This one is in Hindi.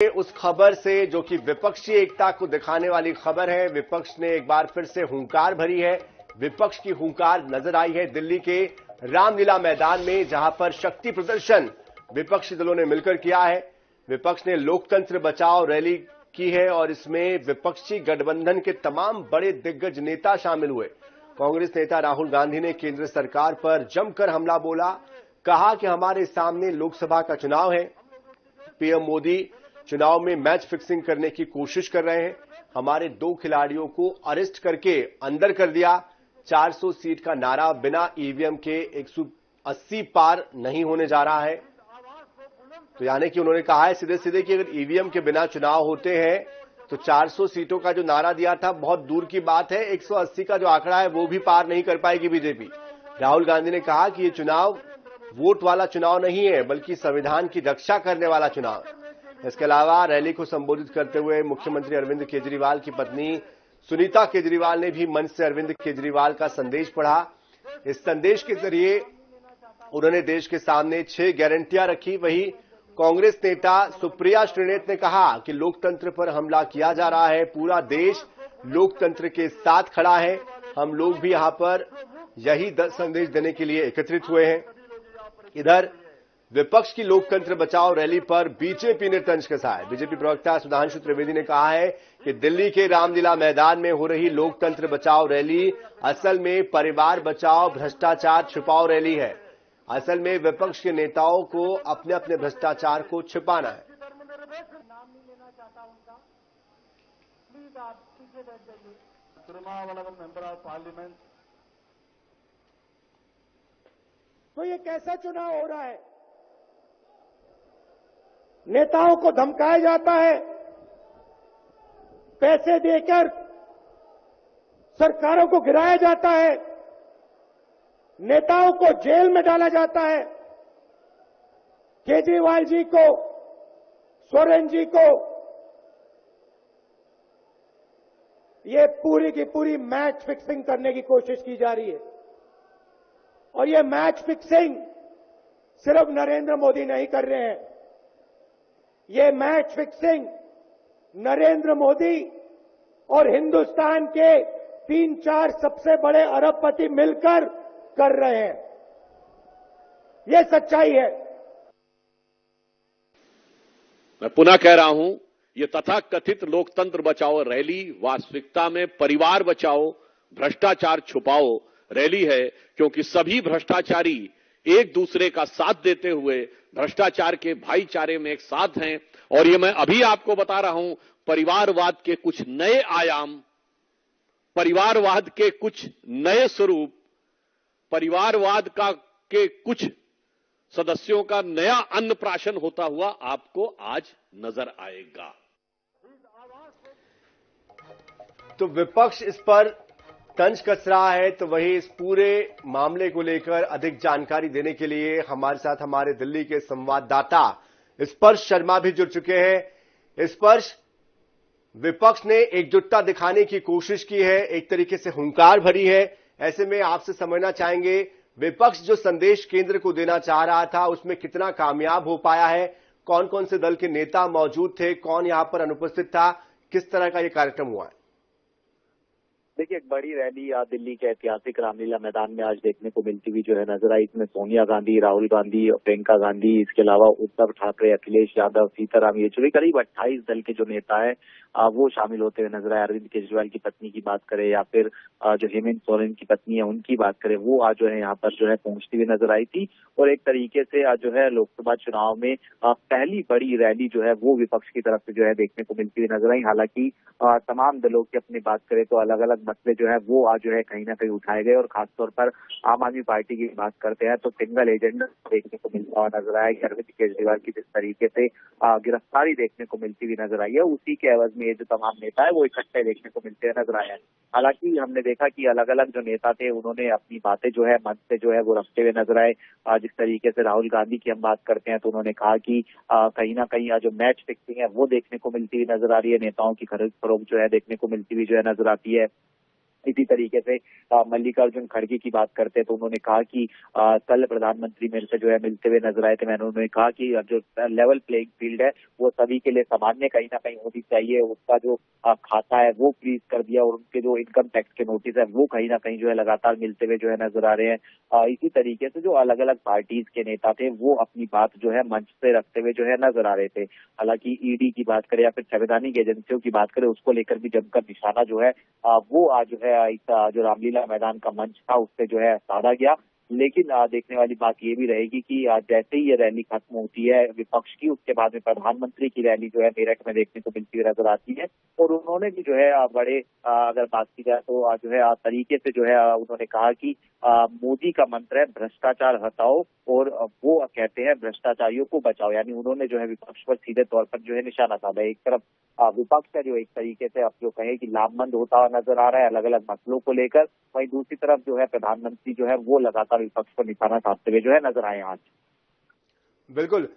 उस खबर से जो कि विपक्षी एकता को दिखाने वाली खबर है। विपक्ष ने एक बार फिर से हुंकार भरी है। विपक्ष की हुंकार नजर आई है दिल्ली के रामलीला मैदान में, जहां पर शक्ति प्रदर्शन विपक्षी दलों ने मिलकर किया है। विपक्ष ने लोकतंत्र बचाओ रैली की है और इसमें विपक्षी गठबंधन के तमाम बड़े दिग्गज नेता शामिल हुए। कांग्रेस नेता राहुल गांधी ने केंद्र सरकार पर जमकर हमला बोला, कहा कि हमारे सामने लोकसभा का चुनाव है। पीएम मोदी चुनाव में मैच फिक्सिंग करने की कोशिश कर रहे हैं। हमारे 2 खिलाड़ियों को अरेस्ट करके अंदर कर दिया। 400 सीट का नारा बिना ईवीएम के 180 पार नहीं होने जा रहा है। तो यानी कि उन्होंने कहा है सीधे सीधे कि अगर ईवीएम के बिना चुनाव होते हैं तो 400 सीटों का जो नारा दिया था बहुत दूर की बात है, 180 का जो आंकड़ा है वो भी पार नहीं कर पाएगी बीजेपी। राहुल गांधी ने कहा कि ये चुनाव वोट वाला चुनाव नहीं है, बल्कि संविधान की रक्षा करने वाला चुनाव है। इसके अलावा रैली को संबोधित करते हुए मुख्यमंत्री अरविंद केजरीवाल की पत्नी सुनीता केजरीवाल ने भी मंच से अरविंद केजरीवाल का संदेश पढ़ा। इस संदेश के जरिए उन्होंने देश के सामने 6 गारंटियां रखी। वहीं कांग्रेस नेता सुप्रिया श्रीनेत ने कहा कि लोकतंत्र पर हमला किया जा रहा है, पूरा देश लोकतंत्र के साथ खड़ा है। हम लोग भी यहां पर यही संदेश देने के लिए एकत्रित हुए हैं। इधर विपक्ष की लोकतंत्र बचाओ रैली पर बीजेपी ने तंज कसा है। बीजेपी प्रवक्ता सुधांशु त्रिवेदी ने कहा है कि दिल्ली के रामलीला मैदान में हो रही लोकतंत्र बचाओ रैली असल में परिवार बचाओ भ्रष्टाचार छुपाओ रैली है। असल में विपक्ष के नेताओं को अपने अपने भ्रष्टाचार को छिपाना है। तो ये कैसा चुनाव हो रहा है? नेताओं को धमकाया जाता है, पैसे देकर सरकारों को गिराया जाता है, नेताओं को जेल में डाला जाता है। केजरीवाल जी को, सोरेन जी को ये पूरी की पूरी मैच फिक्सिंग करने की कोशिश की जा रही है। और ये मैच फिक्सिंग सिर्फ नरेंद्र मोदी नहीं कर रहे हैं, ये मैच फिक्सिंग नरेंद्र मोदी और हिंदुस्तान के 3-4 सबसे बड़े अरबपति मिलकर कर रहे हैं। ये सच्चाई है। मैं पुनः कह रहा हूं, ये तथाकथित लोकतंत्र बचाओ रैली वास्तविकता में परिवार बचाओ भ्रष्टाचार छुपाओ रैली है, क्योंकि सभी भ्रष्टाचारी एक दूसरे का साथ देते हुए भ्रष्टाचार के भाईचारे में एक साथ हैं। और ये मैं अभी आपको बता रहा हूं, परिवारवाद के कुछ नए आयाम, परिवारवाद के कुछ नए स्वरूप, परिवारवाद के कुछ सदस्यों का नया अन्नप्राशन होता हुआ आपको आज नजर आएगा। तो विपक्ष इस पर तंज कस रहा है। तो वही इस पूरे मामले को लेकर अधिक जानकारी देने के लिए हमारे साथ हमारे दिल्ली के संवाददाता स्पर्श शर्मा भी जुड़ चुके हैं। स्पर्श, विपक्ष ने एकजुटता दिखाने की कोशिश की है, एक तरीके से हुंकार भरी है। ऐसे में आपसे समझना चाहेंगे, विपक्ष जो संदेश केंद्र को देना चाह रहा था उसमें कितना कामयाब हो पाया है? कौन कौन से दल के नेता मौजूद थे, कौन यहां पर अनुपस्थित था, किस तरह का यह कार्यक्रम हुआ है? देखिए, एक बड़ी रैली दिल्ली के ऐतिहासिक रामलीला मैदान में आज देखने को मिलती हुई जो है नजर आई। इसमें सोनिया गांधी, राहुल गांधी, प्रियंका गांधी, इसके अलावा उद्धव ठाकरे, अखिलेश यादव, सीताराम येचुरी, करीब 28 दल के जो नेता है वो शामिल होते हुए नजर आए। अरविंद केजरीवाल की पत्नी की बात करें या फिर जो हेमंत सोरेन की पत्नी है उनकी बात करें, वो आज जो है यहाँ पर जो है पहुंचती हुई नजर आई थी। और एक तरीके से आज जो है लोकसभा चुनाव में पहली बड़ी रैली जो है वो विपक्ष की तरफ से जो है देखने को मिलती हुई नजर आई। हालांकि तमाम दलों की अपनी बात करें तो अलग अलग मसले जो है वो आज जो है कहीं ना कहीं उठाए गए। और खासतौर पर आम आदमी पार्टी की बात करते हैं तो सिंगल एजेंडा देखने को मिलता हुआ नजर आया कि अरविंद केजरीवाल की जिस तरीके से गिरफ्तारी देखने को मिलती हुई नजर आई है, उसी के एवज में ये जो तमाम नेता है वो इकट्ठे देखने को मिलते हुए नजर आए हैं। हालांकि हमने देखा कि अलग अलग जो नेता थे उन्होंने अपनी बातें जो है मंच से जो है वो रखते हुए नजर आए। जिस तरीके से राहुल गांधी की हम बात करते हैं तो उन्होंने कहा कि कहीं ना कहीं जो मैच फिक्सिंग है वो देखने को मिलती हुई नजर आ रही है, नेताओं की खरीद फरोख्त जो है देखने को मिलती हुई जो है नजर आती है। इसी तरीके से मल्लिकार्जुन खड़गे की बात करते हैं तो उन्होंने कहा कि कल प्रधानमंत्री मेरे से जो है मिलते हुए नजर आए थे। मैंने उन्होंने कहा कि जो लेवल प्लेइंग फील्ड है वो सभी के लिए सामान्य कहीं ना कहीं होनी चाहिए। उसका जो खाता है वो फ्रीज कर दिया और उनके जो इनकम टैक्स के नोटिस है वो कहीं ना कहीं जो है लगातार मिलते हुए जो है नजर आ रहे हैं। इसी तरीके से जो अलग अलग पार्टीज के नेता थे वो अपनी बात जो है मंच से रखते हुए जो है नजर आ रहे थे। हालांकि ईडी की बात करें या फिर संवैधानिक एजेंसियों की बात करें उसको लेकर भी जमकर निशाना जो है वो आज जो है जो रामलीला मैदान का मंच था उससे जो है साधा गया। लेकिन देखने वाली बात ये भी रहेगी कि जैसे ही ये रैली खत्म होती है विपक्ष की, उसके बाद में प्रधानमंत्री की रैली जो है मेरठ में देखने को मिलती हुई नजर आती है। और उन्होंने भी जो है बड़े अगर बात की जाए तो जो है तरीके से जो है उन्होंने कहा कि मोदी का मंत्र है भ्रष्टाचार हटाओ और वो कहते हैं भ्रष्टाचारियों को बचाओ। यानी उन्होंने जो है विपक्ष पर सीधे तौर पर जो है निशाना साधा। एक तरफ विपक्ष है जो एक तरीके से अब जो कहे कि लामबंद होता हुआ नजर आ रहा है अलग अलग मसलों को लेकर, वहीं दूसरी तरफ जो है प्रधानमंत्री जो है वो लगातार विपक्ष पर निशाना साधते हुए जो है नजर आए आज। बिल्कुल।